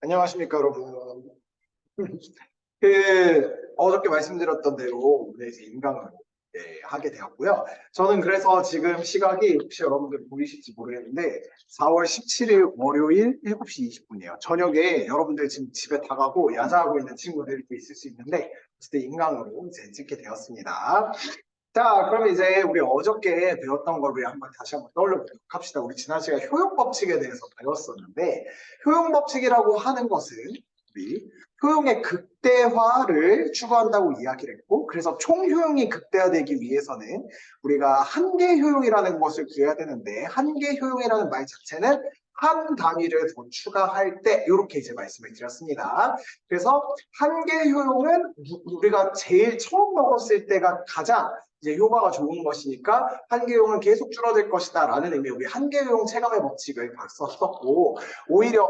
안녕하십니까, 여러분. 어저께 말씀드렸던 대로 오늘 이제 인강을 하게 되었고요. 저는 그래서 지금 시각이 혹시 여러분들 보이실지 모르겠는데 4월 17일 월요일 7시 20분이에요. 저녁에 여러분들 지금 집에 다 가고 야자하고 있는 친구들도 있을 수 있는데 그때 인강으로 이제 찍게 되었습니다. 자, 그럼 이제 우리 어저께 배웠던 거를 다시 한번 떠올려 보도록 합시다. 우리 지난 시간에 효용법칙에 대해서 배웠었는데, 효용법칙이라고 하는 것은 우리 효용의 극대화를 추구한다고 이야기를 했고, 그래서 총효용이 극대화되기 위해서는 우리가 한계 효용이라는 것을 구해야 되는데, 한계 효용이라는 말 자체는 한 단위를 더 추가할 때 이렇게 이제 말씀을 드렸습니다. 그래서 한계 효용은 우리가 제일 처음 먹었을 때가 가장 이제 효과가 좋은 것이니까 한계효용은 계속 줄어들 것이다 라는 의미의 우리 한계효용 체감의 법칙을 봤었고, 오히려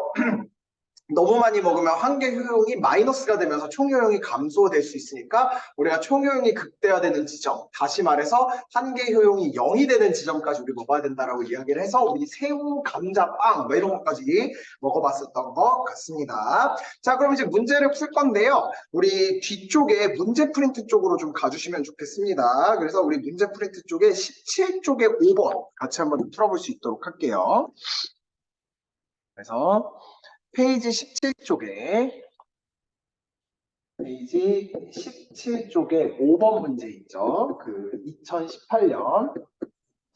너무 많이 먹으면 한계효용이 마이너스가 되면서 총효용이 감소될 수 있으니까 우리가 총효용이 극대화되는 지점, 다시 말해서 한계효용이 0이 되는 지점까지 우리 먹어야 된다라고 이야기를 해서 우리 새우, 감자, 빵 뭐 이런 것까지 먹어봤었던 것 같습니다. 자, 그럼 이제 문제를 풀 건데요. 우리 뒤쪽에 문제 프린트 쪽으로 좀 가주시면 좋겠습니다. 그래서 우리 문제 프린트 쪽에 17쪽에 5번 같이 한번 풀어볼 수 있도록 할게요. 그래서 페이지 17쪽에 5번 문제 있죠. 그 2018년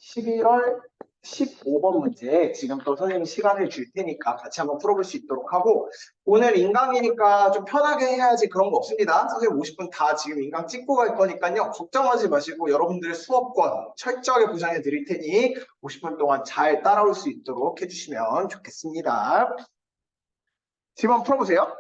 11월 15번 문제 지금 또 선생님 시간을 줄 테니까 같이 한번 풀어볼 수 있도록 하고, 오늘 인강이니까 좀 편하게 해야지 그런 거 없습니다. 선생님 50분 다 지금 인강 찍고 갈 거니까요. 걱정하지 마시고 여러분들의 수업권 철저하게 보장해 드릴 테니 50분 동안 잘 따라올 수 있도록 해주시면 좋겠습니다. 지금 한번 풀어보세요.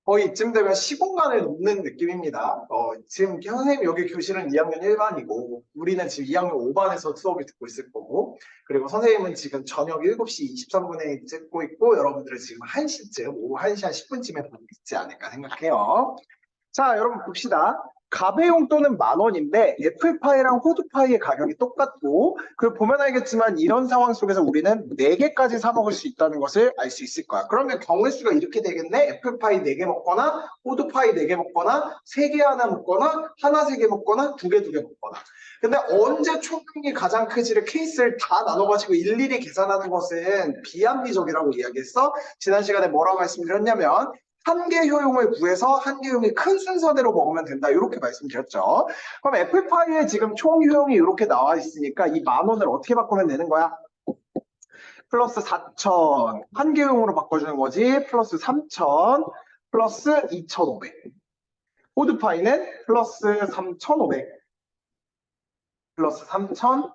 거의 이쯤 되면 시공간을 놓는 느낌입니다. 지금 선생님 여기 교실은 2학년 1반이고 우리는 지금 2학년 5반에서 수업을 듣고 있을 거고, 그리고 선생님은 지금 저녁 7시 23분에 찍고 있고 여러분들은 지금 1시쯤 오후 1시 한 10분쯤에 보고 있지 않을까 생각해요. 자, 여러분 봅시다. 가배용 또는 10,000원인데 애플파이랑 호두파이의 가격이 똑같고, 그 보면 알겠지만 이런 상황 속에서 우리는 4개까지 사 먹을 수 있다는 것을 알 수 있을 거야. 그러면 경우의 수가 이렇게 되겠네. 애플파이 4개 먹거나 호두파이 4개 먹거나 3개 하나 먹거나 하나 3개 먹거나 2개 2개 먹거나. 근데 언제 총액이 가장 크지를 케이스를 다 나눠가지고 일일이 계산하는 것은 비합리적이라고 이야기했어. 지난 시간에 뭐라고 말씀드렸냐면 한계 효용을 구해서 한계 효용이 큰 순서대로 먹으면 된다 이렇게 말씀드렸죠. 그럼 애플파이에 지금 총 효용이 이렇게 나와 있으니까 이 10,000원을 어떻게 바꾸면 되는 거야? 플러스 4,000 한계 효용으로 바꿔주는 거지. 플러스 3,000 플러스 2,500. 호두파이는 플러스 3,500 플러스 3,000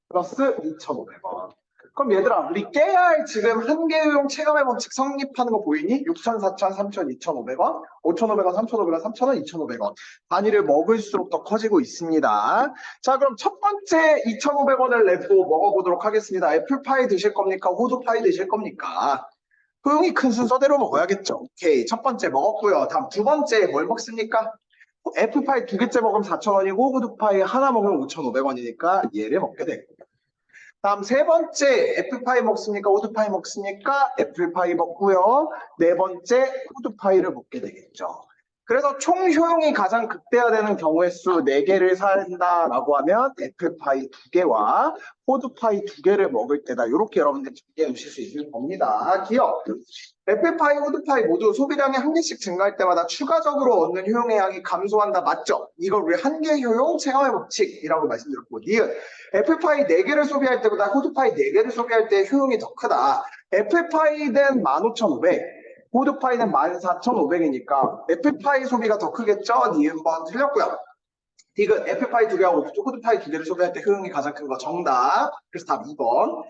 플러스 2,500원. 그럼 얘들아, 우리 깨야 할 지금 한계효용 체감의 법칙 성립하는 거 보이니? 6,000, 4,000, 3,000, 2,500원, 5,500원, 3,500원, 3,000원, 2,500원. 단위를 먹을수록 더 커지고 있습니다. 자, 그럼 첫 번째 2,500원을 내고 먹어보도록 하겠습니다. 애플파이 드실 겁니까? 호두파이 드실 겁니까? 효용이 큰 순서대로 먹어야겠죠. 오케이, 첫 번째 먹었고요. 다음 두 번째 뭘 먹습니까? 애플파이 2개째 먹으면 4,000원이고 호두파이 하나 먹으면 5,500원이니까 얘를 먹게 되고, 다음 세 번째, 애플파이 먹습니까? 호두파이 먹습니까? 애플파이 먹고요. 네 번째, 호두파이를 먹게 되겠죠. 그래서 총 효용이 가장 극대화되는 경우의 수 4개를 산다라고 하면 애플파이 2개와 호두파이 2개를 먹을 때다. 이렇게 여러분들 정리해 주실 수 있을 겁니다. 기억! 애플파이, 호두파이 모두 소비량이 1개씩 증가할 때마다 추가적으로 얻는 효용의 양이 감소한다. 맞죠? 이걸 우리 한계 효용 체감의 법칙이라고 말씀드렸고, 니은 애플파이 4개를 소비할 때보다 호두파이 4개를 소비할 때 효용이 더 크다. 애플파이는 15,500, 호두파이는 14,500이니까 애플파이 소비가 더 크겠죠? 니은번 틀렸고요. 디귿 애플파이 2개하고 호두파이 2개를 소비할 때 효용이 가장 큰 거 정답. 그래서 답 2번.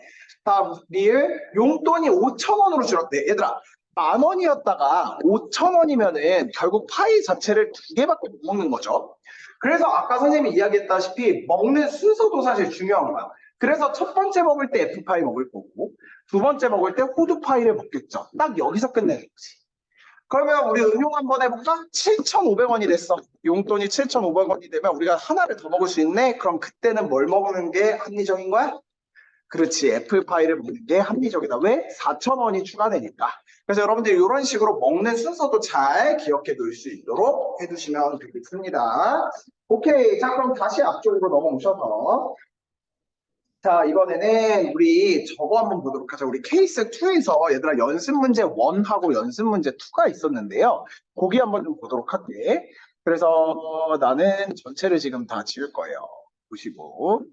다음 리을 용돈이 5,000원으로 줄었대. 얘들아 10,000원이었다가 5,000원이면은 결국 파이 자체를 2개밖에 못 먹는 거죠. 그래서 아까 선생님이 이야기했다시피 먹는 순서도 사실 중요한 거야. 그래서 첫 번째 먹을 때 애플파이 먹을 거고 두 번째 먹을 때 호두파이를 먹겠죠. 딱 여기서 끝내는 거지. 그러면 우리 응용 한번 해볼까? 7,500원이 됐어. 용돈이 7,500원이 되면 우리가 하나를 더 먹을 수 있네? 그럼 그때는 뭘 먹는 게 합리적인 거야? 그렇지. 애플파이를 먹는 게 합리적이다. 왜? 4,000원이 추가되니까. 그래서 여러분들이 이런 식으로 먹는 순서도 잘 기억해 둘 수 있도록 해두시면 되겠습니다. 오케이. 자, 그럼 다시 앞쪽으로 넘어오셔서 자, 이번에는 우리 저거 한번 보도록 하죠. 우리 케이스 2에서 얘들아 연습 문제 1하고 연습 문제 2가 있었는데요. 거기 한번 좀 보도록 할게. 그래서 나는 전체를 지금 다 지울 거예요. 보시고.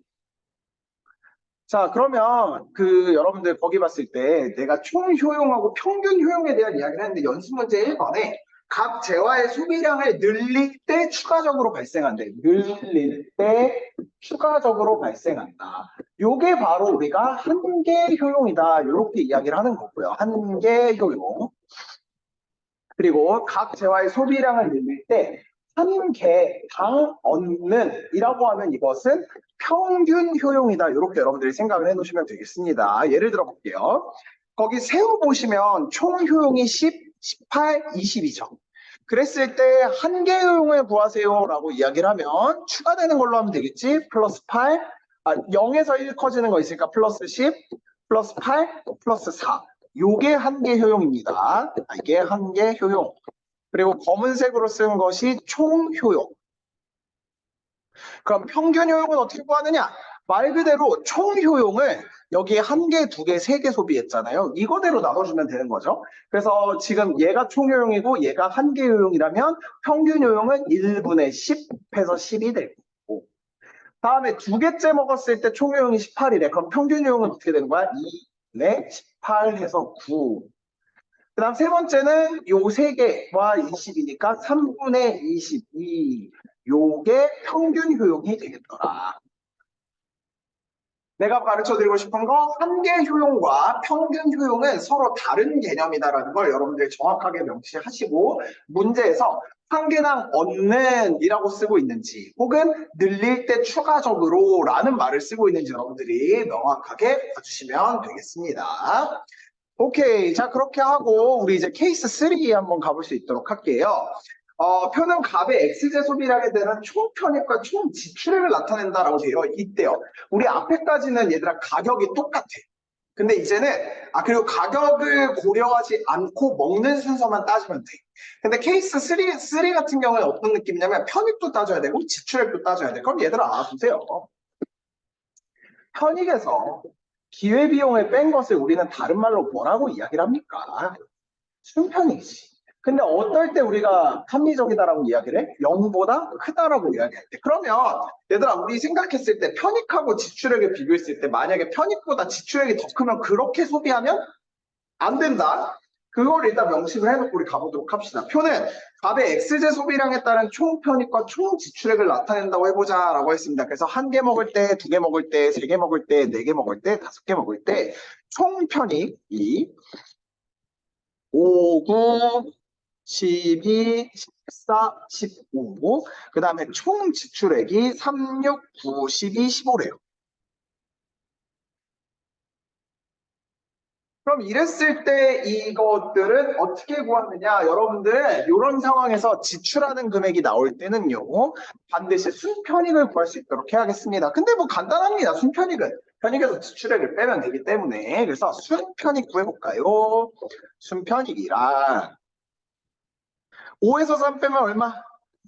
자, 그러면 여러분들 거기 봤을 때 내가 총 효용하고 평균 효용에 대한 이야기를 했는데 연습 문제 1번에 각 재화의 소비량을 늘릴 때 추가적으로 발생한대. 늘릴 때 추가적으로 발생한다. 요게 바로 우리가 한계 효용이다. 이렇게 이야기를 하는 거고요. 한계 효용. 그리고 각 재화의 소비량을 늘릴 때 한 개당 얻는 이라고 하면 이것은 평균 효용이다. 이렇게 여러분들이 생각을 해놓으시면 되겠습니다. 예를 들어 볼게요. 거기 세우 보시면 총 효용이 10, 18, 20이죠. 그랬을 때 한계 효용을 구하세요라고 이야기를 하면 추가되는 걸로 하면 되겠지. 플러스 8, 0에서 1 커지는 거 있으니까 플러스 10, 플러스 8, 플러스 4. 요게 한계 효용입니다. 이게 한계 효용. 그리고 검은색으로 쓴 것이 총 효용. 그럼 평균 효용은 어떻게 구하느냐? 말 그대로 총 효용을 여기에 1개, 2개, 3개 소비했잖아요. 이거대로 나눠주면 되는 거죠. 그래서 지금 얘가 총 효용이고 얘가 한계 효용이라면 평균 효용은 1분의 10해서 10이 될 거고. 다음에 2개째 먹었을 때 총 효용이 18이래. 그럼 평균 효용은 어떻게 되는 거야? 2분의 18 해서 9. 그 다음 세 번째는 요 3개와 20이니까 3분의 22. 요게 평균 효용이 되겠더라. 내가 가르쳐드리고 싶은 거 한계 효용과 평균 효용은 서로 다른 개념이다라는 걸 여러분들이 정확하게 명시하시고 문제에서 한 개당 얻는 이라고 쓰고 있는지 혹은 늘릴 때 추가적으로 라는 말을 쓰고 있는지 여러분들이 명확하게 봐주시면 되겠습니다. 오케이. 자, 그렇게 하고 우리 이제 케이스 3 한번 가볼 수 있도록 할게요. 표는 값의 X제 소비량에 대한 총 편입과 총 지출액을 나타낸다라고 되어 있대요. 우리 앞에까지는 얘들아 가격이 똑같아. 근데 이제는 그리고 가격을 고려하지 않고 먹는 순서만 따지면 돼. 근데 케이스 3 같은 경우는 어떤 느낌이냐면 편입도 따져야 되고 지출액도 따져야 돼. 그럼 얘들아 보세요. 편익에서 기회비용을 뺀 것을 우리는 다른 말로 뭐라고 이야기를 합니까? 순편익이지. 근데 어떨 때 우리가 합리적이다라고 이야기를 해? 0보다 크다라고 이야기할 때. 그러면 얘들아 우리 생각했을 때 편익하고 지출액을 비교했을 때 만약에 편익보다 지출액이 더 크면 그렇게 소비하면 안 된다. 그걸 일단 명심을 해놓고 우리 가보도록 합시다. 표는 값의 X제 소비량에 따른 총 편익과 총 지출액을 나타낸다고 해보자 라고 했습니다. 그래서 1개 먹을 때, 2개 먹을 때, 3개 먹을 때, 4개 먹을 때, 5개 먹을 때 총 편익이 5, 9, 12, 14, 15. 그 다음에 총 지출액이 3, 6, 9, 12, 15래요. 그럼 이랬을 때 이것들은 어떻게 구하느냐? 여러분들 이런 상황에서 지출하는 금액이 나올 때는요. 반드시 순편익을 구할 수 있도록 해야겠습니다. 근데 뭐 간단합니다. 순편익은. 편익에서 지출액을 빼면 되기 때문에 그래서 순편익 구해볼까요? 순편익이랑 5에서 3 빼면 얼마?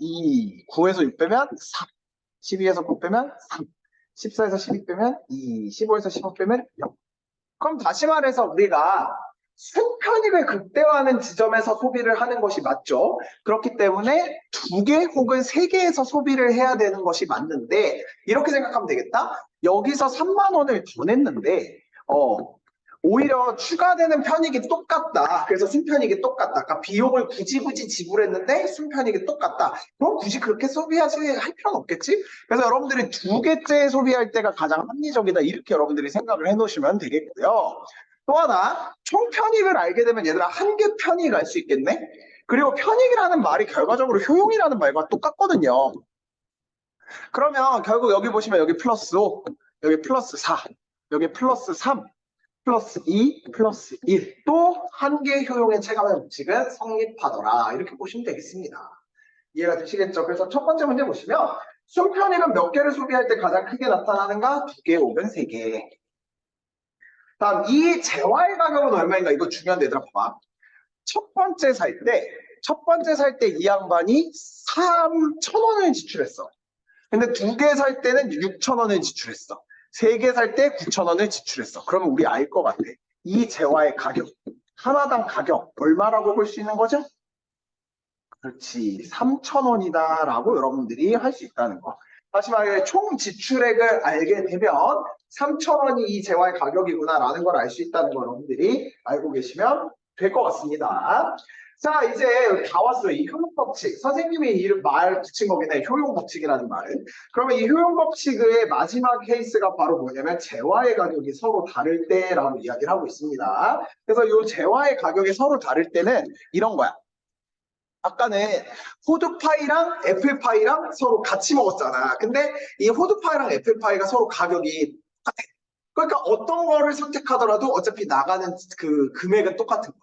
2, 9에서 6 빼면 3, 12에서 9 빼면 3, 14에서 12 빼면 2, 15에서 15 빼면 0. 그럼 다시 말해서 우리가 순편익을 극대화하는 지점에서 소비를 하는 것이 맞죠. 그렇기 때문에 2개 혹은 3개에서 소비를 해야 되는 것이 맞는데 이렇게 생각하면 되겠다. 여기서 3만 원을 더 냈는데 오히려 추가되는 편익이 똑같다. 그래서 순편익이 똑같다. 그러니까 비용을 굳이 지불했는데 순편익이 똑같다. 그럼 굳이 그렇게 소비하지 할 필요는 없겠지? 그래서 여러분들이 2개째 소비할 때가 가장 합리적이다. 이렇게 여러분들이 생각을 해놓으시면 되겠고요. 또 하나, 총편익을 알게 되면 얘들아 한개 편익 알 수 있겠네? 그리고 편익이라는 말이 결과적으로 효용이라는 말과 똑같거든요. 그러면 결국 여기 보시면 여기 플러스 5, 여기 플러스 4, 여기 플러스 3, 플러스 2, 플러스 1. 또 한 개의 효용의 체감의 법칙은 성립하더라. 이렇게 보시면 되겠습니다. 이해가 되시겠죠? 그래서 첫 번째 문제 보시면 순편익은 몇 개를 소비할 때 가장 크게 나타나는가? 2개 혹은 3개. 다음 이 재화의 가격은 얼마인가? 이거 중요한데 얘들아 봐봐. 첫 번째 살 때 이 양반이 3,000원을 지출했어. 근데 2개 살 때는 6,000원을 지출했어. 3개 살 때 9,000원을 지출했어. 그러면 우리 알 것 같아. 이 재화의 가격, 하나당 가격 얼마라고 볼 수 있는 거죠? 그렇지, 3,000원이다 라고 여러분들이 할 수 있다는 거. 다시 말해 총 지출액을 알게 되면 3,000원이 이 재화의 가격이구나 라는 걸 알 수 있다는 거 여러분들이 알고 계시면 될 것 같습니다. 자, 이제 다 왔어요. 이 효용법칙. 선생님이 이름 말 붙인 거긴 해. 효용법칙이라는 말. 그러면 이 효용법칙의 마지막 케이스가 바로 뭐냐면 재화의 가격이 서로 다를 때라고 이야기를 하고 있습니다. 그래서 이 재화의 가격이 서로 다를 때는 이런 거야. 아까는 호두파이랑 애플파이랑 서로 같이 먹었잖아. 근데 이 호두파이랑 애플파이가 서로 가격이 똑같아. 그러니까 어떤 거를 선택하더라도 어차피 나가는 그 금액은 똑같은 거야.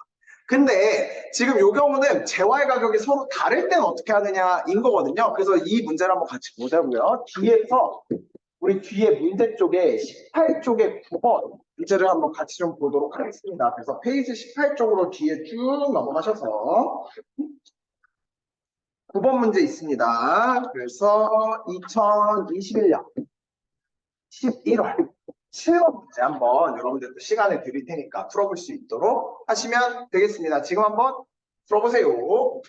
근데 지금 이 경우는 재화의 가격이 서로 다를 때는 어떻게 하느냐인 거거든요. 그래서 이 문제를 한번 같이 보자고요. 뒤에서 우리 뒤에 문제 쪽에 18쪽에 9번 문제를 한번 같이 좀 보도록 하겠습니다. 그래서 페이지 18쪽으로 뒤에 쭉 넘어가셔서 9번 문제 있습니다. 그래서 2021년 11월 7번 문제 한번 여러분들도 시간을 드릴 테니까 풀어볼 수 있도록 하시면 되겠습니다. 지금 한번 풀어보세요.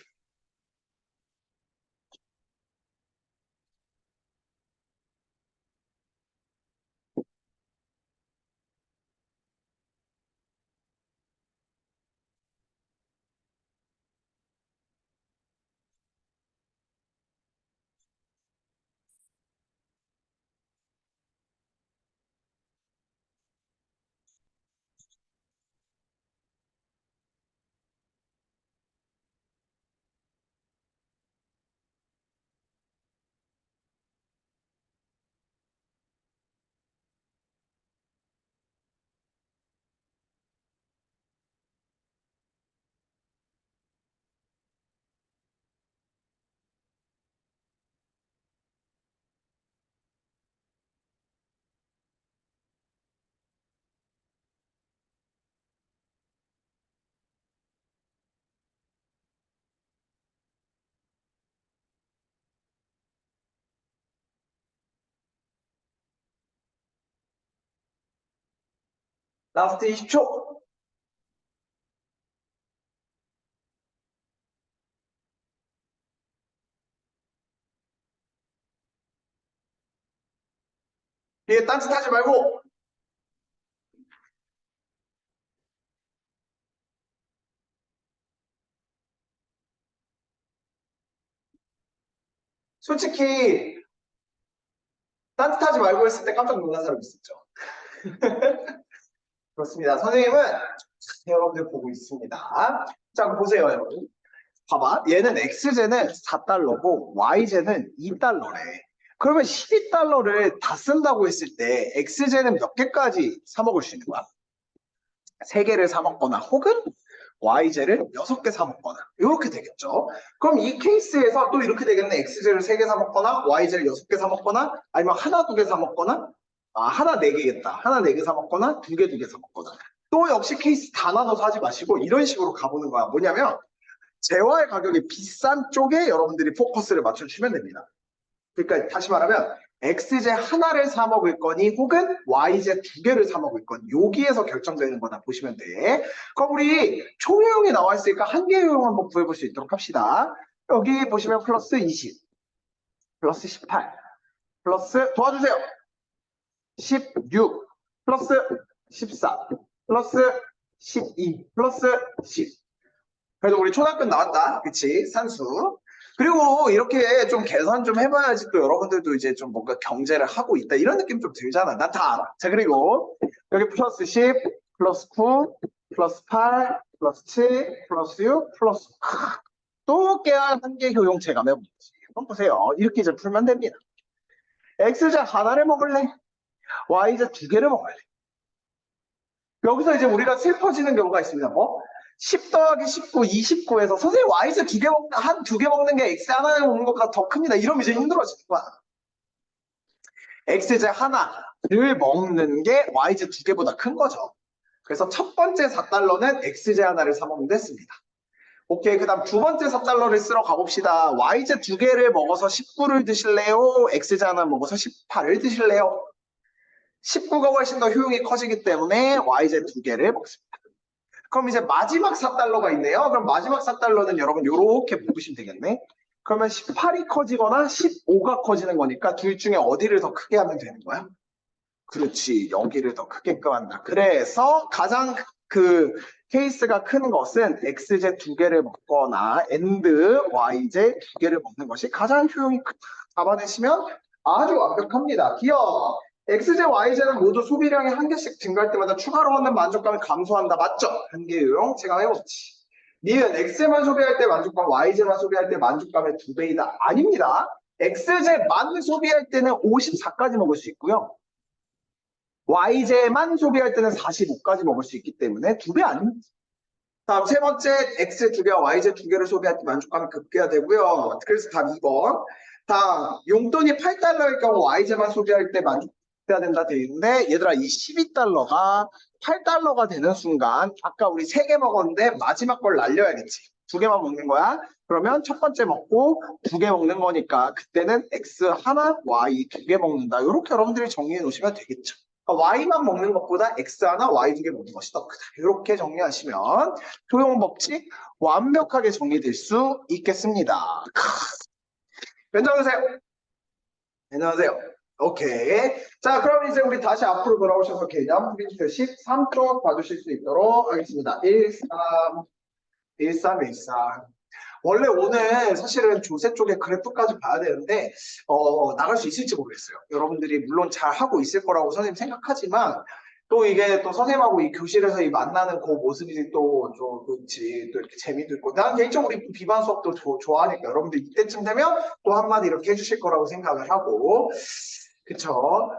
라스트 20초. 뒤에 딴짓하지 말고. 솔직히 딴짓하지 말고 했을 때 깜짝 놀란 사람 있었죠. 그렇습니다. 선생님은 여러분들 보고 있습니다. 자, 보세요, 여러분. 봐봐. 얘는 X제는 4달러고 Y제는 2달러래. 그러면 12달러를 다 쓴다고 했을 때 X제는 몇 개까지 사 먹을 수 있는 거야? 3개를 사 먹거나 혹은 Y제를 6개 사 먹거나 이렇게 되겠죠. 그럼 이 케이스에서 또 이렇게 되겠네. X제를 3개 사 먹거나 Y제를 6개 사 먹거나 아니면 하나, 2개 사 먹거나 하나 4개겠다. 하나 4개 사 먹거나 2개 2개 사 먹거나. 또 역시 케이스 다 나눠서 하지 마시고 이런 식으로 가보는 거야. 뭐냐면 재화의 가격이 비싼 쪽에 여러분들이 포커스를 맞춰주면 됩니다. 그러니까 다시 말하면 X제 하나를 사 먹을 거니 혹은 Y제 2개를 사 먹을 거니 여기에서 결정되는 거다 보시면 돼. 그럼 우리 총효용이 나와 있으니까 한 개의 효용 한번 구해볼 수 있도록 합시다. 여기 보시면 플러스 20, 플러스 18, 플러스 도와주세요. 16, 플러스 14, 플러스 12, 플러스 10. 그래도 우리 초등학교 나왔다. 그치? 산수. 그리고 이렇게 좀 계산 좀 해봐야지 또 여러분들도 이제 좀 뭔가 경제를 하고 있다. 이런 느낌 좀 들잖아. 난 다 알아. 자, 그리고 여기 플러스 10, 플러스 9, 플러스 8, 플러스 7, 플러스 6, 플러스 또 깨알 한개 효용 체감해보지. 한번 보세요. 이렇게 이제 풀면 됩니다. X제 하나를 먹을래? Y제 2개를 먹을래? 여기서 이제 우리가 슬퍼지는 경우가 있습니다. 뭐? 10 더하기 19, 29에서 선생님 Y제 2개 한 2개 먹는 게 X 하나 먹는 것보다 더 큽니다. 이러면 이제 힘들어지는 거야. X제 하나를 먹는 게 Y제 2개보다 큰 거죠. 그래서 첫 번째 4달러는 X제 하나를 사 먹는 데 했습니다. 오케이, 그 다음 두 번째 4달러를 쓰러 가봅시다. Y제 2개를 먹어서 19를 드실래요? X제 하나 먹어서 18을 드실래요? 19가 훨씬 더 효용이 커지기 때문에 Y제 2개를 먹습니다. 그럼 이제 마지막 4달러가 있네요. 그럼 마지막 4달러는 여러분 이렇게 묶으시면 되겠네. 그러면 18이 커지거나 15가 커지는 거니까 둘 중에 어디를 더 크게 하면 되는 거야? 그렇지, 여기를 더 크게끔 한다. 그래서 가장 그 케이스가 큰 것은 X제 2개를 먹거나 and Y제 2개를 먹는 것이 가장 효용이 크다. 잡아내시면 아주 완벽합니다. 기억! X제, Y제는 모두 소비량이 한 개씩 증가할 때마다 추가로 얻는 만족감이 감소한다. 맞죠? 한 개 요용 제가 해봤지. 니은 X제만 소비할 때 만족감, Y제만 소비할 때 만족감의 2배이다. 아닙니다. X제만 소비할 때는 54까지 먹을 수 있고요. Y제만 소비할 때는 45까지 먹을 수 있기 때문에 2배 아닙니다. 다음 세 번째, X제 2개와 Y제 2개를 소비할 때 만족감이 급격되고요. 그래서 답 2번. 다음, 용돈이 8달러일 경우 Y제만 소비할 때 만족해야 된다 되어 있는데, 얘들아, 이 12달러가 8달러가 되는 순간, 아까 우리 3개 먹었는데 마지막 걸 날려야겠지. 2개만 먹는 거야. 그러면 첫 번째 먹고 2개 먹는 거니까 그때는 X 하나, Y 2개 먹는다. 이렇게 여러분들이 정리해 놓으시면 되겠죠. Y만 먹는 것보다 X 하나, Y 2개 먹는 것이 더 크다. 이렇게 정리하시면 효용 법칙 완벽하게 정리될 수 있겠습니다. 괜찮으세요? 괜찮으세요? 오케이. 자, 그럼 이제 우리 다시 앞으로 돌아오셔서 개념 프린트 13쪽 봐주실 수 있도록 하겠습니다. 13. 원래 오늘 사실은 조세 쪽에 그래프까지 봐야 되는데 나갈 수 있을지 모르겠어요. 여러분들이 물론 잘 하고 있을 거라고 선생님 생각하지만 또 이게 또 선생님하고 이 교실에서 이 만나는 그 모습이 또 좋지, 또 이렇게 재미도 있고 난 개인적으로 이 비반 수업도 좋아하니까 여러분들 이때쯤 되면 또 한마디 이렇게 해주실 거라고 생각을 하고 그쵸?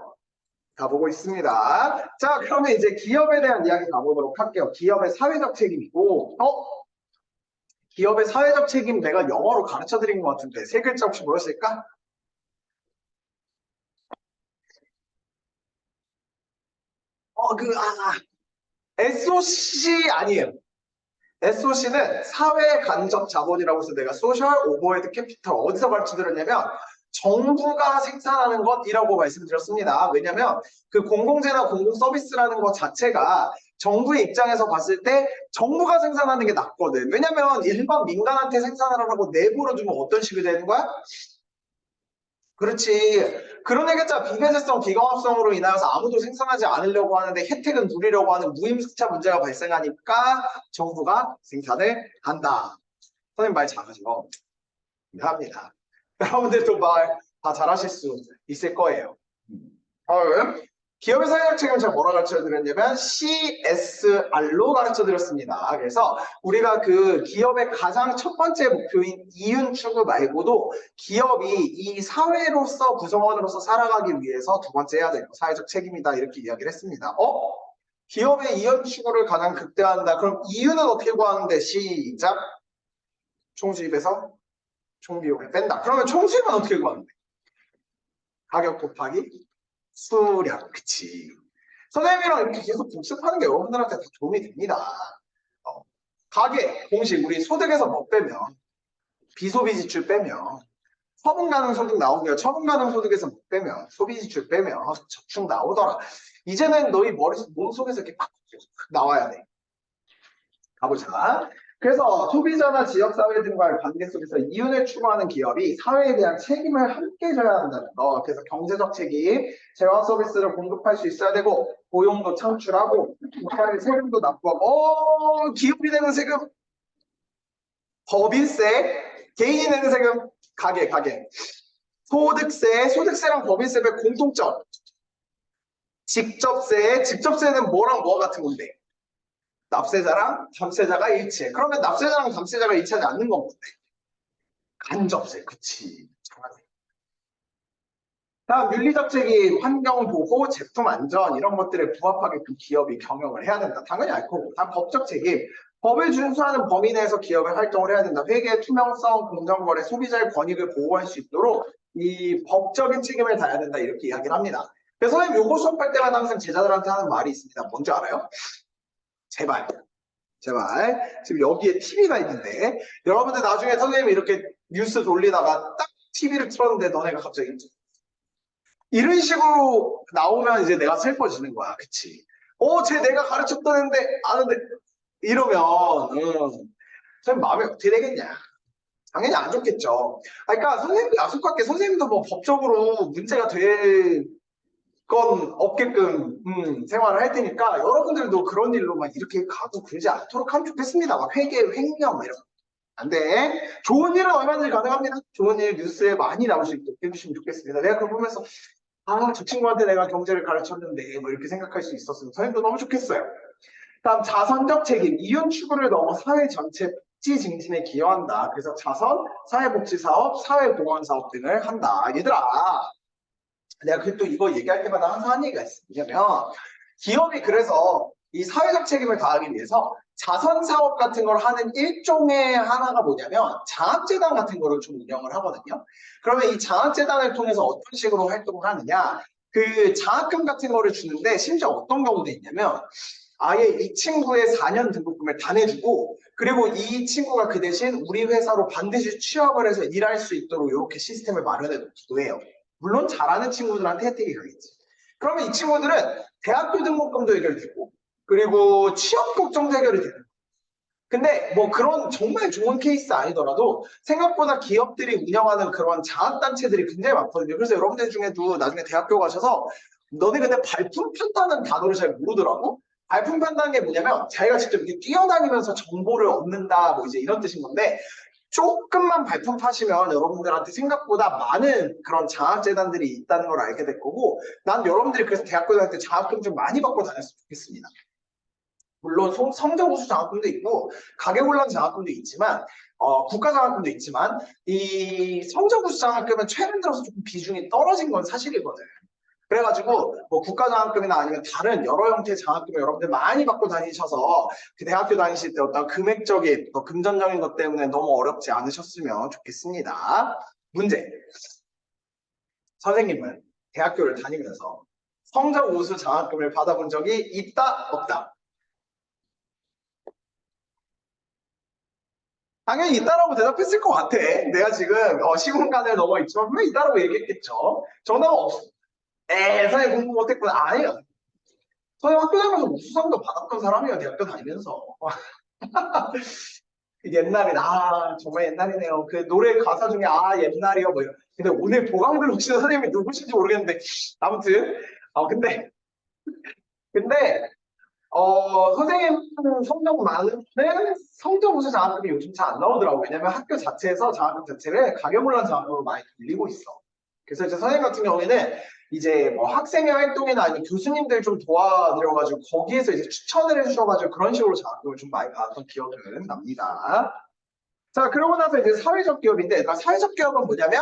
가보고 있습니다. 자, 그러면 이제 기업에 대한 이야기 가보도록 할게요. 기업의 사회적 책임이고 기업의 사회적 책임 내가 영어로 가르쳐 드린 것 같은데 세 글자 혹시 뭐였을까? SOC 아니에요. SOC는 사회 간접 자본이라고 해서 내가 소셜 오버헤드 캐피탈 어디서 가르쳐 드렸냐면 정부가 생산하는 것이라고 말씀드렸습니다. 왜냐하면 그 공공재나 공공서비스라는 것 자체가 정부의 입장에서 봤을 때 정부가 생산하는 게 낫거든. 왜냐면 일반 민간한테 생산하라고 내부로 주면 어떤 식이 되는 거야? 그렇지. 그런 얘기했잖아. 비배제성, 비경합성으로 인하여서 아무도 생산하지 않으려고 하는데 혜택은 누리려고 하는 무임승차 문제가 발생하니까 정부가 생산을 한다. 선생님 말 잘하죠. 감사합니다. 여러분들도 말 다 잘하실 수 있을 거예요. 기업의 사회적 책임을 제가 뭐라 가르쳐 드렸냐면 CSR로 가르쳐 드렸습니다. 그래서 우리가 그 기업의 가장 첫 번째 목표인 이윤 추구 말고도 기업이 이 사회로서 구성원으로서 살아가기 위해서 두 번째 해야 되는 사회적 책임이다 이렇게 이야기를 했습니다. 기업의 이윤 추구를 가장 극대화한다. 그럼 이윤은 어떻게 구하는데? 시작. 총수입에서 총비용을 뺀다. 그러면 총수입은 어떻게 구하는데? 가격 곱하기 수량, 그치. 선생님이랑 이렇게 계속 복습하는 게 여러분들한테 다 도움이 됩니다. 가계, 공식, 우리 소득에서 뭐 빼면, 비소비 지출 빼면, 처분 가능 소득 나오고요. 처분 가능 소득에서 뭐 빼면, 소비 지출 빼면, 저축 나오더라. 이제는 너희 몸속에서 이렇게 팍 나와야 돼. 가보자. 그래서 소비자나 지역사회 등과의 관계 속에서 이윤을 추구하는 기업이 사회에 대한 책임을 함께 져야 한다는 거. 그래서 경제적 책임, 재화 서비스를 공급할 수 있어야 되고, 고용도 창출하고, 국가의 세금도 납부하고, 기업이 내는 세금, 법인세, 개인이 내는 세금, 가계. 소득세랑 법인세의 공통점. 직접세는 뭐랑 뭐가 같은 건데? 납세자랑 담세자가 일치해. 그러면 납세자랑 담세자가 일치하지 않는 건 뭔데? 간접세, 그치. 잘하네. 다음 윤리적 책임, 환경보호, 제품안전 이런 것들에 부합하게끔 기업이 경영을 해야 된다. 당연히 알 거고. 다음 법적 책임, 법을 준수하는 범위 내에서 기업의 활동을 해야 된다. 회계, 투명성, 공정거래, 소비자의 권익을 보호할 수 있도록 이 법적인 책임을 다해야 된다. 이렇게 이야기를 합니다. 그래서 선생님 요거 수업할 때마다 항상 제자들한테 하는 말이 있습니다. 뭔지 알아요? 제발. 지금 여기에 TV가 있는데 여러분들 나중에 선생님이 이렇게 뉴스 돌리다가 딱 TV를 틀었는데 너네가 갑자기 이런 식으로 나오면 이제 내가 슬퍼지는 거야. 그치? 쟤 내가 가르쳤던 애인데 아는데 이러면 선생님 마음이 어떻게 되겠냐? 당연히 안 좋겠죠. 그러니까 선생님도 약속할게. 선생님도 뭐 법적으로 문제가 될 건 없게끔 생활을 할 테니까 여러분들도 그런 일로 막 이렇게 가고 그러지 않도록 하면 좋겠습니다. 막 회계, 횡령 이런 거. 안 돼. 좋은 일은 얼마든지 가능합니다. 좋은 일 뉴스에 많이 나올 수 있도록 해주시면 좋겠습니다. 내가 그걸 보면서 저 친구한테 내가 경제를 가르쳤는데 뭐 이렇게 생각할 수 있었으면 선생님도 너무 좋겠어요. 다음 자선적 책임. 이윤 추구를 넘어 사회 전체 복지 증진에 기여한다. 그래서 자선, 사회복지사업, 사회보건사업 등을 한다. 얘들아. 내가 또 이거 얘기할 때마다 항상 하는 얘기가 있어요. 왜냐면 기업이 그래서 이 사회적 책임을 다하기 위해서 자선사업 같은 걸 하는 일종의 하나가 뭐냐면 장학재단 같은 거를 좀 운영을 하거든요. 그러면 이 장학재단을 통해서 어떤 식으로 활동을 하느냐, 그 장학금 같은 거를 주는데 심지어 어떤 경우도 있냐면 아예 이 친구의 4년 등록금을 다 내주고 그리고 이 친구가 그 대신 우리 회사로 반드시 취업을 해서 일할 수 있도록 이렇게 시스템을 마련해 놓기도 해요. 물론 잘하는 친구들한테 혜택이 가겠지. 그러면 이 친구들은 대학교 등록금도 해결되고 그리고 취업 걱정도 해결이 되는 거예요. 근데 뭐 그런 정말 좋은 케이스 아니더라도 생각보다 기업들이 운영하는 그런 장학단체들이 굉장히 많거든요. 그래서 여러분들 중에도 나중에 대학교 가셔서 너네 근데 발품 판다는 단어를 잘 모르더라고. 발품 판다는 게 뭐냐면 자기가 직접 이렇게 뛰어다니면서 정보를 얻는다 뭐 이제 이런 뜻인 건데 조금만 발품 파시면 여러분들한테 생각보다 많은 그런 장학재단들이 있다는 걸 알게 될 거고 난 여러분들이 그래서 대학교 다닐 때 장학금 좀 많이 받고 다녔으면 좋겠습니다. 물론 성적우수 장학금도 있고 가계혼란 장학금도 있지만 국가 장학금도 있지만 이 성적우수 장학금은 최근 들어서 조금 비중이 떨어진 건 사실이거든. 그래가지고 뭐 국가장학금이나 아니면 다른 여러 형태의 장학금을 여러분들 많이 받고 다니셔서 그 대학교 다니실 때 어떤 금액적인 금전적인 것 때문에 너무 어렵지 않으셨으면 좋겠습니다. 문제. 선생님은 대학교를 다니면서 성적 우수 장학금을 받아본 적이 있다 없다? 당연히 있다라고 대답했을 것 같아. 내가 지금 시공간을 넘어 있지만 분명히 있다라고 얘기했겠죠. 정답은 없어. 선생님 공부 못했구나. 아니에요. 선생님 학교 다니면서 우수상도 받았던 사람이에요. 대학교 다니면서. 옛날에 정말 옛날이네요. 그 노래 가사 중에 옛날이요 뭐 이런. 근데 오늘 보강들 혹시 선생님이 누구신지 모르겠는데 아무튼 근데 선생님 성적 많은 성적 우수 장학금이 요즘 잘 안 나오더라고. 왜냐면 학교 자체에서 장학금 자체를 가계혼란 장학금으로 많이 돌리고 있어. 그래서 이제 선생님 같은 경우에는 이제 뭐 학생회 활동이나 아니면 교수님들 좀 도와드려가지고 거기에서 이제 추천을 해주셔가지고 그런 식으로 장학금을 좀 많이 받았던 기억은 납니다. 자, 그러고 나서 이제 사회적 기업인데, 그러니까 사회적 기업은 뭐냐면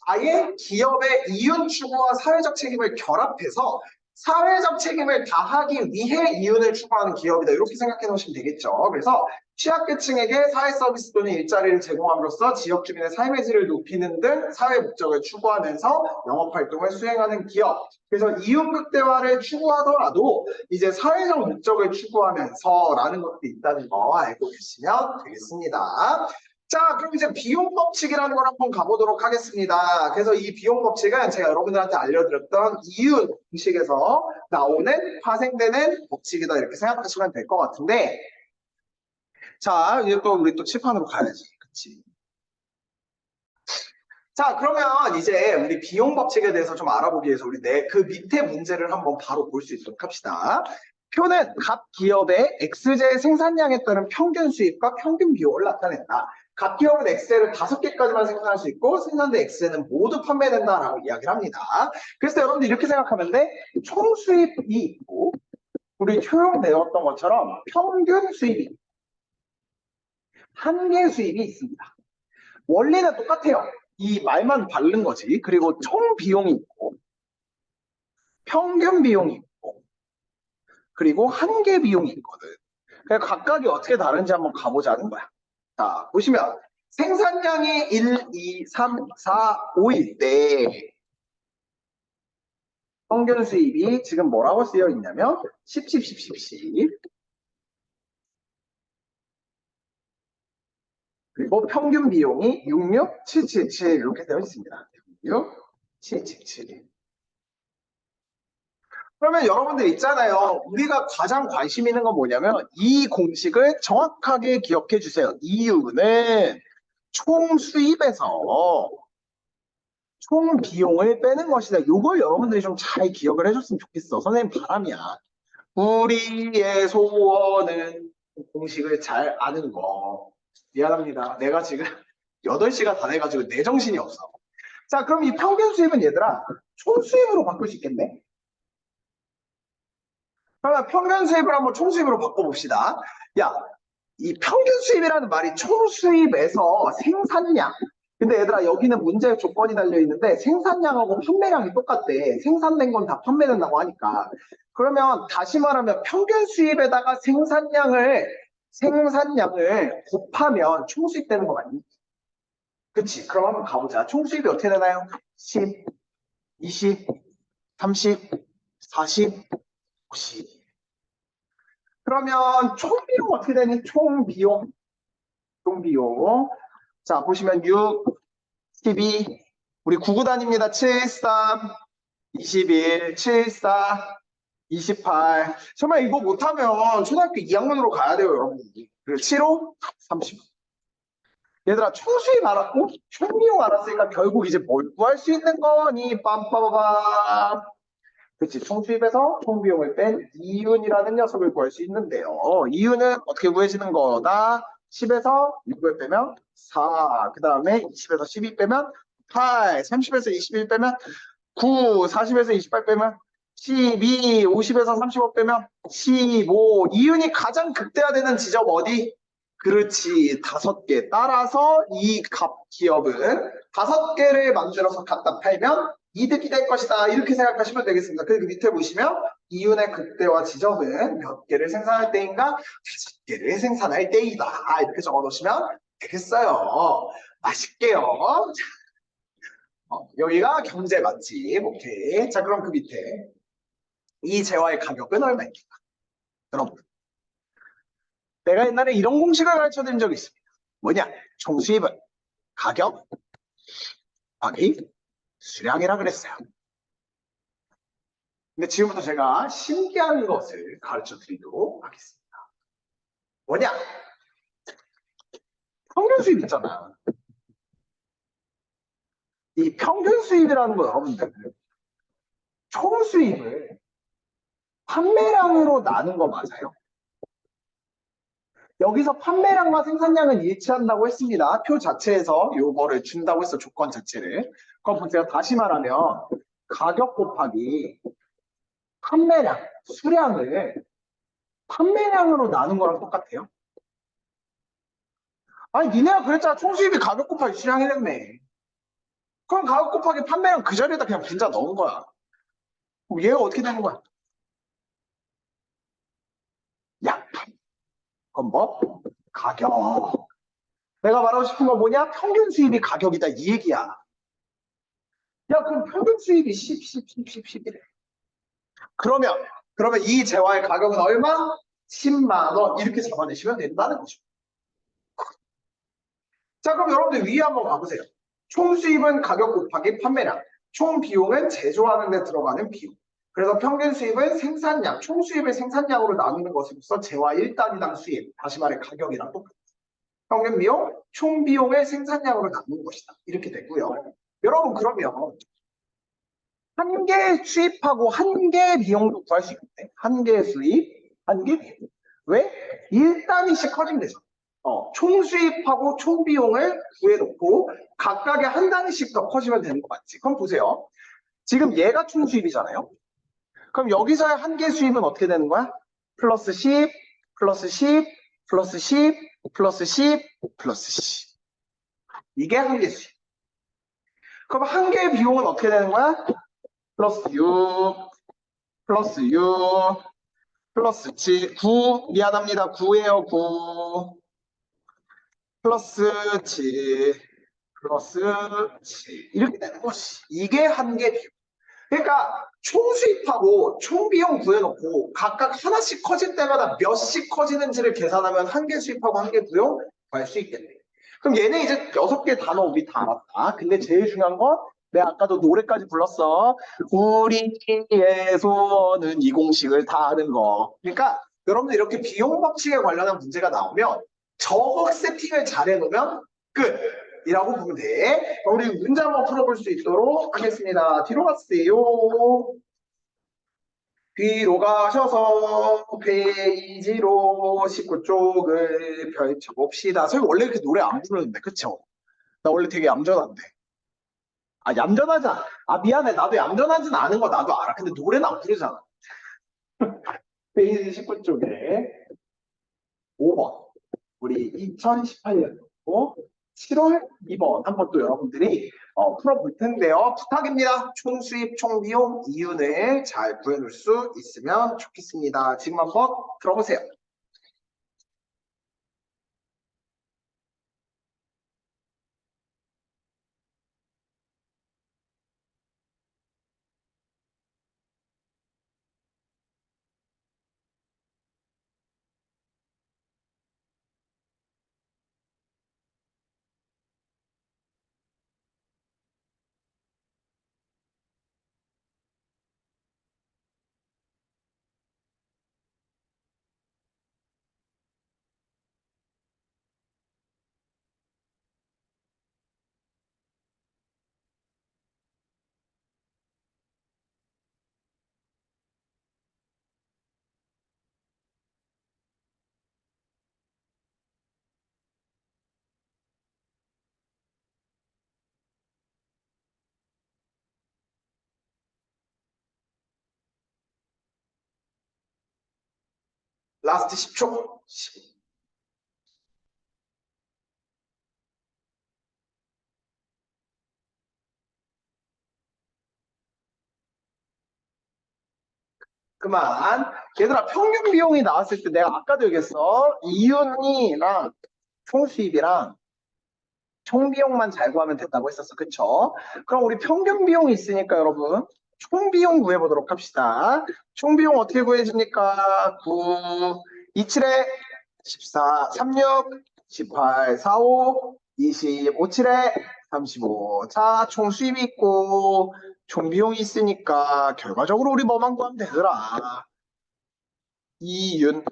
아예 기업의 이윤 추구와 사회적 책임을 결합해서 사회적 책임을 다하기 위해 이윤을 추구하는 기업이다. 이렇게 생각해 놓으시면 되겠죠. 그래서 취약계층에게 사회 서비스 또는 일자리를 제공함으로써 지역 주민의 삶의 질을 높이는 등 사회 목적을 추구하면서 영업활동을 수행하는 기업. 그래서 이윤 극대화를 추구하더라도 이제 사회적 목적을 추구하면서라는 것도 있다는 거 알고 계시면 되겠습니다. 자, 그럼 이제 비용 법칙이라는 걸 한번 가보도록 하겠습니다. 그래서 이 비용 법칙은 제가 여러분들한테 알려드렸던 이윤 공식에서 나오는 파생되는 법칙이다 이렇게 생각하시면 될 것 같은데, 자, 이제 또 우리 또 칠판으로 가야지, 그치? 자, 그러면 이제 우리 비용 법칙에 대해서 좀 알아보기 위해서 우리 그 밑에 문제를 한번 바로 볼 수 있도록 합시다. 표는 각 기업의 X제 생산량에 따른 평균 수입과 평균 비용을 나타낸다. 각 기업은 X제를 5개까지만 생산할 수 있고 생산된 X제는 모두 판매된다라고 이야기를 합니다. 그래서 여러분들 이렇게 생각하면 돼. 총 수입이 있고 우리 초용 배웠던 것처럼 평균 수입이 한계 수입이 있습니다. 원리는 똑같아요. 이 말만 바른 거지. 그리고 총 비용이 있고 평균 비용이 있고 그리고 한계 비용이 있거든. 그래서 각각이 어떻게 다른지 한번 가보자는 거야. 자, 보시면 생산량이 1, 2, 3, 4, 5일 때 평균 수입이 지금 뭐라고 쓰여 있냐면 10, 10, 10, 10, 10 그리고 평균 비용이 66, 7, 7, 7 이렇게 되어 있습니다. 66, 7, 7, 7 그러면 여러분들 있잖아요. 우리가 가장 관심 있는 건 뭐냐면 이 공식을 정확하게 기억해 주세요. 이유는 총 수입에서 총 비용을 빼는 것이다. 이걸 여러분들이 좀 잘 기억을 해줬으면 좋겠어. 선생님 바람이야. 우리의 소원은 공식을 잘 아는 거. 미안합니다. 내가 지금 8시가 다 돼가지고 내 정신이 없어. 자, 그럼 이 평균 수입은 얘들아 총 수입으로 바꿀 수 있겠네? 그러면 평균 수입을 한번 총 수입으로 바꿔봅시다. 야, 이 평균 수입이라는 말이 총 수입에서 생산량. 근데 얘들아 여기는 문제 조건이 달려 있는데 생산량하고 판매량이 똑같대. 생산된 건 다 판매된다고 하니까. 그러면 다시 말하면 평균 수입에다가 생산량을 곱하면 총 수입 되는 거 맞니? 그치? 그럼 한번 가보자. 총 수입이 어떻게 되나요? 10, 20, 30, 40, 50. 그러면 총 비용 어떻게 되니? 총 비용. 자, 보시면 6, 12, 우리 99 다닙니다. 73, 21, 74, 28. 정말 이거 못하면 초등학교 2학년으로 가야 돼요, 여러분들이. 그리고 75, 30. 얘들아, 총 수입 알았고, 총 비용 알았으니까 결국 이제 뭘 구할 수 있는 거니? 빰빠바밤. 그치, 총 수입에서 총 비용을 뺀 이윤이라는 녀석을 구할 수 있는데요. 이윤은 어떻게 구해지는 거다? 10에서 6을 빼면 4, 그 다음에 20에서 12 빼면 8, 30에서 21 빼면 9, 40에서 28 빼면 12, 50에서 35 빼면 15. 이윤이 가장 극대화되는 지점 어디? 그렇지, 5개. 따라서 이 기업은 5개를 만들어서 갖다 팔면 이득이 될 것이다. 이렇게 생각하시면 되겠습니다. 그리고 밑에 보시면 이윤의 극대화 지점은 몇 개를 생산할 때인가? 5개를 생산할 때이다. 이렇게 적어 놓으시면 되겠어요. 맛있게요. 여기가 경제 맛집. 오케이. 자, 그럼 그 밑에 이 재화의 가격은 얼마입니까? 여러분, 내가 옛날에 이런 공식을 가르쳐 드린 적이 있습니다. 뭐냐? 총수입은 가격 곱하기 수량이라 그랬어요. 근데 지금부터 제가 신기한 것을 가르쳐 드리도록 하겠습니다. 뭐냐? 평균 수입 있잖아. 이 평균 수입이라는 거 여러분들 총 수입을 판매량으로 나눈 거 맞아요? 여기서 판매량과 생산량은 일치한다고 했습니다. 표 자체에서 요거를 준다고 했어, 조건 자체를. 그럼 보세요. 다시 말하면 가격 곱하기 판매량, 수량을 판매량으로 나눈 거랑 똑같아요. 아니, 니네가 그랬잖아. 총수입이 가격 곱하기 수량이랬네. 그럼 가격 곱하기 판매량 그 자리에다 그냥 분자 넣은 거야. 그럼 얘가 어떻게 되는 거야? 그럼 뭐? 가격. 내가 말하고 싶은 건 뭐냐? 평균 수입이 가격이다 이 얘기야. 야, 그럼 평균 수입이 10이래. 그러면 이 재화의 가격은 얼마? 10만 원 이렇게 잡아내시면 된다는 거죠. 자, 그럼 여러분들 위에 한번 가보세요. 총 수입은 가격 곱하기 판매량. 총 비용은 제조하는 데 들어가는 비용. 그래서 평균 수입은 생산량, 총 수입을 생산량으로 나누는 것으로서 재화 1단위당 수입, 다시 말해 가격이랑 똑같아요. 평균 비용, 총 비용을 생산량으로 나누는 것이다. 이렇게 되고요. 여러분 그러면 한 개 수입하고 한 개 비용도 구할 수 있는데 한 개 수입, 한 개 비용. 왜? 1단위씩 커지면 되죠. 총 수입하고 총 비용을 구해놓고 각각의 한 단위씩 더 커지면 되는 거 맞지? 그럼 보세요. 지금 얘가 총 수입이잖아요. 그럼 여기서의 한 개 수입은 어떻게 되는 거야? 플러스 10, 플러스 10, 플러스 10, 플러스 10, 플러스 10. 이게 한 개 수입. 그럼 한 개의 비용은 어떻게 되는 거야? 플러스 6, 플러스 6, 플러스 7, 9, 미안합니다. 9예요, 9. 플러스 7, 플러스 7. 이렇게 되는 것이. 이게 한 개 비용. 그러니까 총 수입하고 총 비용 구해놓고 각각 하나씩 커질 때마다 몇씩 커지는지를 계산하면 한 개 수입하고 한 개 비용 구할 수 있겠네. 그럼 얘네 이제 6개 단어 우리 다 알았다. 근데 제일 중요한 건 내가 아까도 노래까지 불렀어. 우리의 소원은 이 공식을 다 아는 거. 그러니까 여러분들 이렇게 비용 법칙에 관련한 문제가 나오면 저거 세팅을 잘 해놓으면 끝! 이라고 보면 돼. 우리 문제 한번 풀어볼 수 있도록 하겠습니다. 뒤로 가세요. 뒤로 가셔서 페이지로 19쪽을 펼쳐봅시다. 선생님 원래 이렇게 노래 안 부르는데 그쵸? 나 원래 되게 얌전한데. 아 얌전하지 않아. 아 미안해. 나도 얌전하진 않은 거 나도 알아. 근데 노래는 안 부르잖아. 페이지 19쪽에 5번. 우리 2018년도 7월 2번 한번 또 여러분들이 풀어볼 텐데요. 부탁입니다. 총 수입, 총 비용 이윤을 잘 구해놓을 수 있으면 좋겠습니다. 지금 한번 들어보세요. 라스트 10초. 그만. 얘들아 평균 비용이 나왔을 때 내가 아까도 얘기했어. 이윤이랑 총수입이랑 총 비용만 잘 구하면 된다고 했었어. 그쵸? 그럼 우리 평균 비용이 있으니까 여러분 총 비용 구해보도록 합시다. 총 비용 어떻게 구해집니까? 9, 27에 14, 36, 18, 45, 25, 7에 35. 자, 총 수입이 있고 총 비용이 있으니까 결과적으로 우리 뭐만 구하면 되더라. 이윤.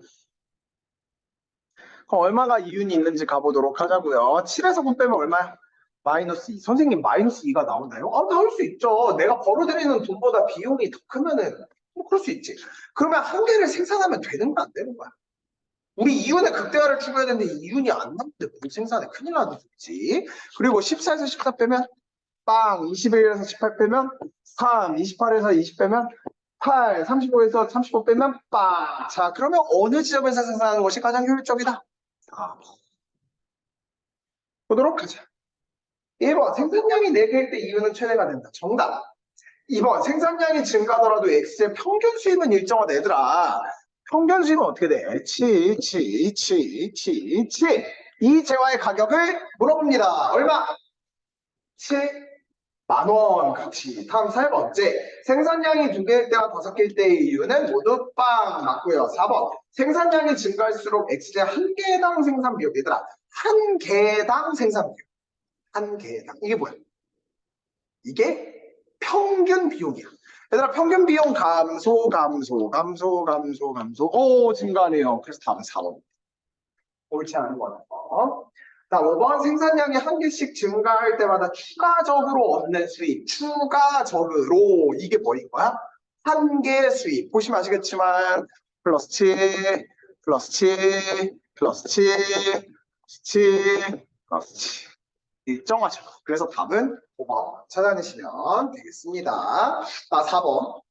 그럼 얼마가 이윤이 있는지 가보도록 하자고요. 7에서 9 빼면 얼마야? 마이너스 2. 선생님 마이너스 2가 나오나요? 아, 나올 수 있죠. 내가 벌어들이는 돈보다 비용이 더 크면은 뭐 그럴 수 있지. 그러면 한 개를 생산하면 되는 거 안 되는 거야? 우리 이윤의 극대화를 추구해야 되는데 이윤이 안 나오는데 뭘 생산해? 큰일 나는 소리지. 그리고 14에서 14 빼면 빵, 21에서 18 빼면 3, 28에서 20 빼면 8, 35에서 35 빼면 빵. 자, 그러면 어느 지점에서 생산하는 것이 가장 효율적이다? 보도록 하자. 1번 생산량이 4개일 때 이윤은 최대가 된다. 정답. 2번 생산량이 증가하더라도 X의 평균 수입은 일정하다. 얘들아 평균 수익은 어떻게 돼? 이 재화의 가격을 물어봅니다. 얼마? 7만 원. 그렇지. 다음 4번째. 생산량이 2개일 때와 5개일 때의 이유는 모두 빵 맞고요. 4번. 생산량이 증가할수록 X제 한 개당 생산 비용. 얘들아, 한 개당 생산 비용. 한 개당. 이게 뭐야? 이게 평균 비용이야. 얘들아, 평균 비용 감소. 오, 증가하네요. 그래서 다음은 4번. 옳지 않은 거는. 자, 5번 생산량이 한 개씩 증가할 때마다 추가적으로 얻는 수익. 추가적으로. 이게 뭐인 거야? 한 개 수익. 보시면 아시겠지만, 플러스 7, 플러스 7, 플러스 7, 플러스 7, 플러스 7. 일정하죠. 그래서 답은 5번 찾아내시면 되겠습니다. 4번.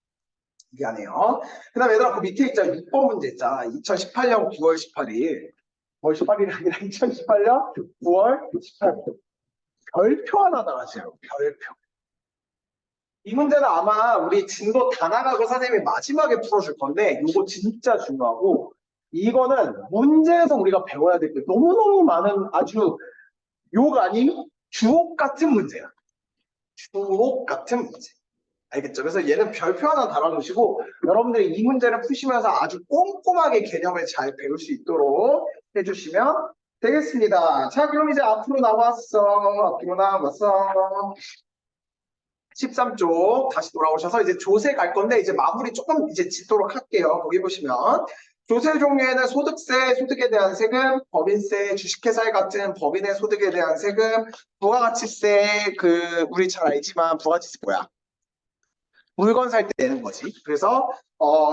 미안해요. 그 다음에 얘들아, 그 밑에 있잖아. 6번 문제 있잖아. 2018년 9월 18일. 9월 18일이 아니라 2018년 9월 18일. 별표 하나 나왔어요. 별표. 이 문제는 아마 우리 진도 다 나가고 선생님이 마지막에 풀어줄 건데 이거 진짜 중요하고 이거는 문제에서 우리가 배워야 될 게 너무너무 많은 아주 욕 아닌 주옥 같은 문제야. 주옥 같은 문제. 알겠죠? 그래서 얘는 별표 하나 달아놓으시고 여러분들이 이 문제를 푸시면서 아주 꼼꼼하게 개념을 잘 배울 수 있도록 해주시면 되겠습니다. 자, 그럼 이제 앞으로 나왔어. 13쪽 다시 돌아오셔서 이제 조세 갈 건데 이제 마무리 조금 이제 짓도록 할게요. 거기 보시면 조세 종류에는 소득세, 소득에 대한 세금, 법인세, 주식회사에 같은 법인의 소득에 대한 세금, 부가가치세, 우리 잘 알지만 부가가치세 뭐야? 물건 살 때 내는 거지. 그래서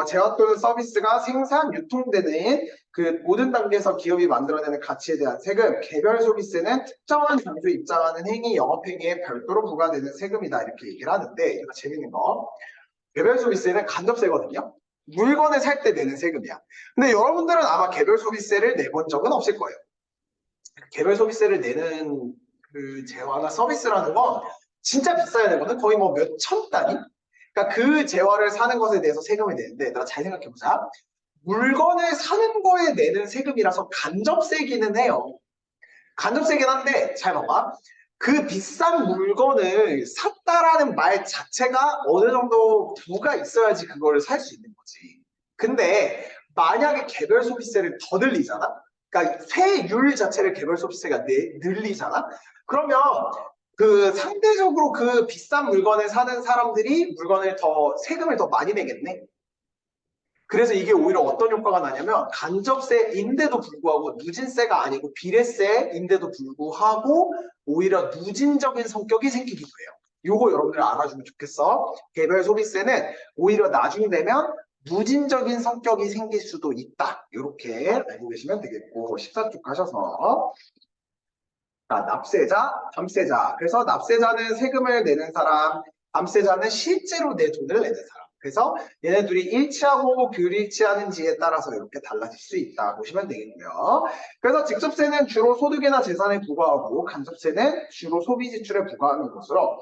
재화 또는 서비스가 생산, 유통되는 그 모든 단계에서 기업이 만들어내는 가치에 대한 세금, 개별 소비세는 특정한 장소에 입장하는 행위, 영업행위에 별도로 부과되는 세금이다. 이렇게 얘기를 하는데 이거 재밌는 거. 개별 소비세는 간접세거든요. 물건을 살 때 내는 세금이야. 근데 여러분들은 아마 개별 소비세를 내본 적은 없을 거예요. 개별 소비세를 내는 그 재화나 서비스라는 건 진짜 비싸야 되거든. 거의 뭐 몇 천 단위? 그러니까 그 재화를 사는 것에 대해서 세금을 내는데 나 잘 생각해보자. 물건을 사는 거에 내는 세금이라서 간접세기는 해요. 간접세긴 한데 잘 봐봐. 그 비싼 물건을 샀다라는 말 자체가 어느 정도 부가 있어야지 그거를 살 수 있는 거지. 근데 만약에 개별 소비세를 더 늘리잖아? 그러니까 세율 자체를 개별 소비세가 늘리잖아? 그러면 그 상대적으로 그 비싼 물건을 사는 사람들이 세금을 더 많이 내겠네. 그래서 이게 오히려 어떤 효과가 나냐면 간접세인데도 불구하고 누진세가 아니고 비례세인데도 불구하고 오히려 누진적인 성격이 생기기도 해요. 요거 여러분들 알아주면 좋겠어. 개별 소비세는 오히려 나중에 되면 누진적인 성격이 생길 수도 있다. 이렇게 알고 계시면 되겠고 14쪽 가셔서 납세자, 감세자. 그래서 납세자는 세금을 내는 사람, 감세자는 실제로 내 돈을 내는 사람. 그래서 얘네들이 일치하고 불일치하는지에 따라서 이렇게 달라질 수 있다 보시면 되겠고요. 그래서 직접세는 주로 소득이나 재산에 부과하고 간접세는 주로 소비 지출에 부과하는 것으로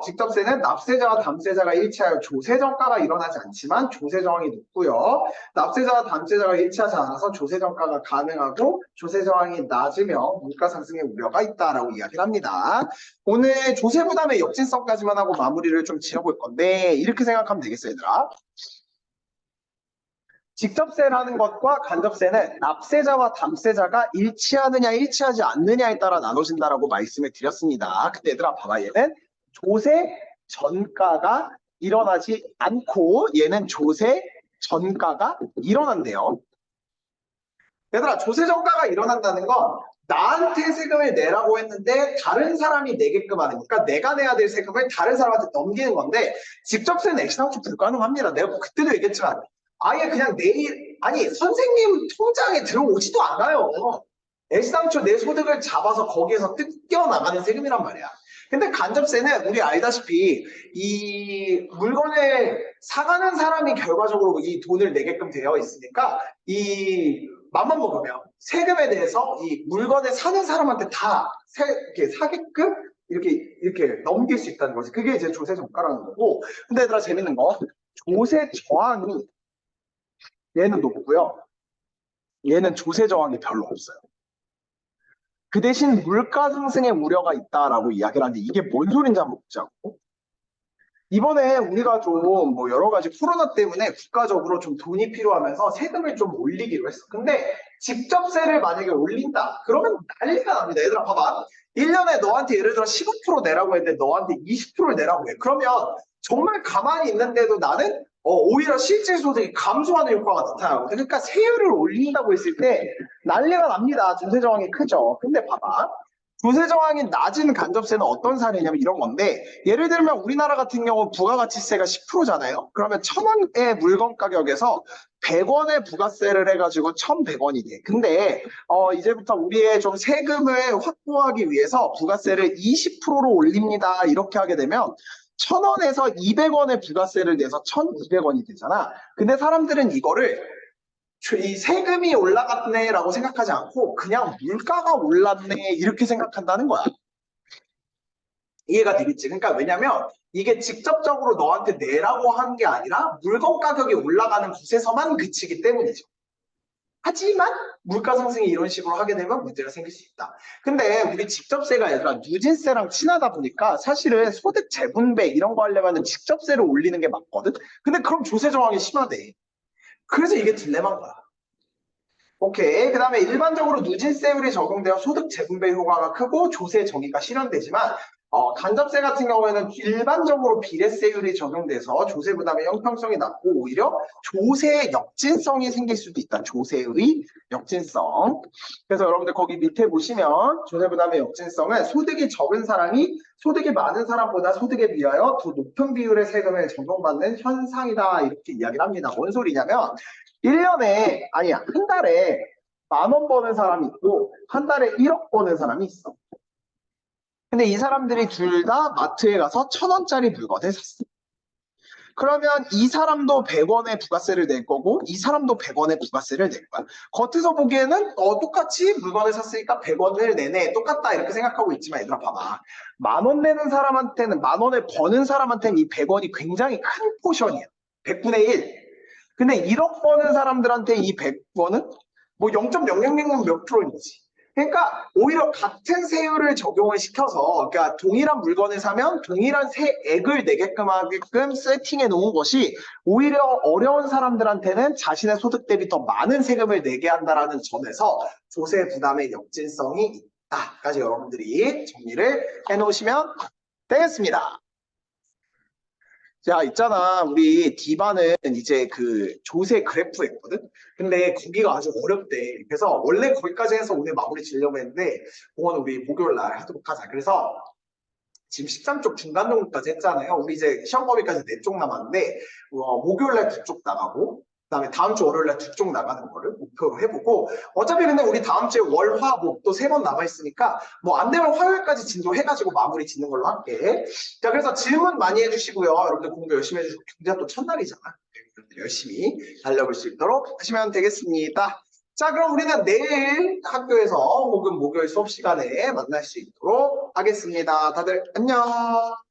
직접세는 납세자와 담세자가 일치하여 조세정가가 일어나지 않지만 조세저항이 높고요. 납세자와 담세자가 일치하지 않아서 조세정가가 가능하고 조세저항이 낮으며 물가 상승의 우려가 있다라고 이야기를 합니다. 오늘 조세부담의 역진성까지만 하고 마무리를 좀 지어볼 건데 이렇게 생각하면 되겠어요, 얘들아. 직접세라는 것과 간접세는 납세자와 담세자가 일치하느냐 일치하지 않느냐에 따라 나눠진다라고 말씀을 드렸습니다. 근데 얘들아 봐봐, 얘는 조세 전가가 일어나지 않고 얘는 조세 전가가 일어난대요. 얘들아 조세 전가가 일어난다는 건 나한테 세금을 내라고 했는데 다른 사람이 내게끔 하니까 내가 내야 될 세금을 다른 사람한테 넘기는 건데 직접세는 애시당초 불가능합니다. 내가 뭐 그때도 얘기했지만 아예 그냥 선생님 통장에 들어오지도 않아요. 애시당초 내 소득을 잡아서 거기에서 뜯겨나가는 세금이란 말이야. 근데 간접세는 우리 알다시피 이 물건을 사가는 사람이 결과적으로 이 돈을 내게끔 되어 있으니까 이 맘만 먹으면 세금에 대해서 이 물건을 사는 사람한테 다 이렇게 사게끔 이렇게 넘길 수 있다는 거지. 그게 이제 조세 정가라는 거고. 근데 얘들아 재밌는 거 조세 저항이 얘는 높고요. 얘는 조세 저항이 별로 없어요. 그 대신 물가 상승의 우려가 있다라고 이야기를 하는데 이게 뭔 소린지 한번 보자고. 이번에 우리가 좀 뭐 여러 가지 코로나 때문에 국가적으로 좀 돈이 필요하면서 세금을 좀 올리기로 했어. 근데 직접세를 만약에 올린다. 그러면 난리가 납니다. 얘들아 봐봐. 1년에 너한테 예를 들어 15% 내라고 했는데 너한테 20%를 내라고 해. 그러면 정말 가만히 있는데도 나는 오히려 실질 소득이 감소하는 효과가 나타나거든. 그러니까 세율을 올린다고 했을 때 난리가 납니다. 조세 저항이 크죠. 근데 봐봐. 조세 저항이 낮은 간접세는 어떤 사례냐면 이런 건데 예를 들면 우리나라 같은 경우 부가가치세가 10%잖아요. 그러면 1,000원의 물건 가격에서 100원의 부가세를 해가지고 1,100원이 돼. 근데 이제부터 우리의 좀 세금을 확보하기 위해서 부가세를 20%로 올립니다. 이렇게 하게 되면 1,000원에서 200원의 부가세를 내서 1,200원이 되잖아. 근데 사람들은 이거를 이 세금이 올라갔네라고 생각하지 않고 그냥 물가가 올랐네 이렇게 생각한다는 거야. 이해가 되겠지? 그러니까 왜냐면 이게 직접적으로 너한테 내라고 한 게 아니라 물건 가격이 올라가는 곳에서만 그치기 때문이죠. 하지만 물가 상승이 이런 식으로 하게 되면 문제가 생길 수 있다. 근데 우리 직접세가 얘들아 누진세랑 친하다 보니까 사실은 소득 재분배 이런 거 하려면 직접세를 올리는 게 맞거든? 근데 그럼 조세 저항이 심하대. 그래서 이게 딜레마인 거야. 오케이. 그 다음에 일반적으로 누진세율이 적용되어 소득 재분배 효과가 크고 조세 정의가 실현되지만 간접세 같은 경우에는 일반적으로 비례세율이 적용돼서 조세 부담의 형평성이 낮고 오히려 조세의 역진성이 생길 수도 있다. 조세의 역진성. 그래서 여러분들 거기 밑에 보시면 조세 부담의 역진성은 소득이 적은 사람이 소득이 많은 사람보다 소득에 비하여 더 높은 비율의 세금을 적용받는 현상이다. 이렇게 이야기를 합니다. 뭔 소리냐면 1년에, 아니야, 한 달에 10,000원 버는 사람이 있고, 한 달에 1억 버는 사람이 있어. 근데 이 사람들이 둘 다 마트에 가서 1,000원짜리 물건을 샀어. 그러면 이 사람도 100원의 부가세를 낼 거고, 이 사람도 100원의 부가세를 낼 거야. 겉에서 보기에는 똑같이 물건을 샀으니까 100원을 내네. 똑같다. 이렇게 생각하고 있지만 얘들아 봐봐. 10,000원 내는 사람한테는, 10,000원을 버는 사람한테는 이 100원이 굉장히 큰 포션이야. 100분의 1. 근데 1억 버는 사람들한테 이 100원은 뭐 0.000 몇 프로인 거지. 그러니까 오히려 같은 세율을 적용을 시켜서 그러니까 동일한 물건을 사면 동일한 세액을 내게끔 하게끔 세팅해 놓은 것이 오히려 어려운 사람들한테는 자신의 소득 대비 더 많은 세금을 내게 한다라는 점에서 조세 부담의 역진성이 있다까지 여러분들이 정리를 해 놓으시면 되겠습니다. 자, 있잖아. 우리 D반은 이제 그 조세 그래프 했거든? 근데 거기가 아주 어렵대. 그래서 원래 거기까지 해서 오늘 마무리 지려고 했는데, 그건 우리 목요일 날 하도록 하자. 그래서 지금 13쪽 중간 정도까지 했잖아요. 우리 이제 시험 범위까지 4쪽 남았는데, 목요일 날 2쪽 나가고, 그다음에 다음 주 월요일 날 2쪽 나가는 거를 목표로 해보고 어차피 근데 우리 다음 주에 월, 화, 목 또 3번 남아있으니까 뭐 안 되면 화요일까지 진도해가지고 마무리 짓는 걸로 할게. 자, 그래서 질문 많이 해주시고요. 여러분들 공부 열심히 해주시고 경제가 또 첫날이잖아. 열심히 달려볼 수 있도록 하시면 되겠습니다. 자, 그럼 우리는 내일 학교에서 혹은 목요일 수업 시간에 만날 수 있도록 하겠습니다. 다들 안녕.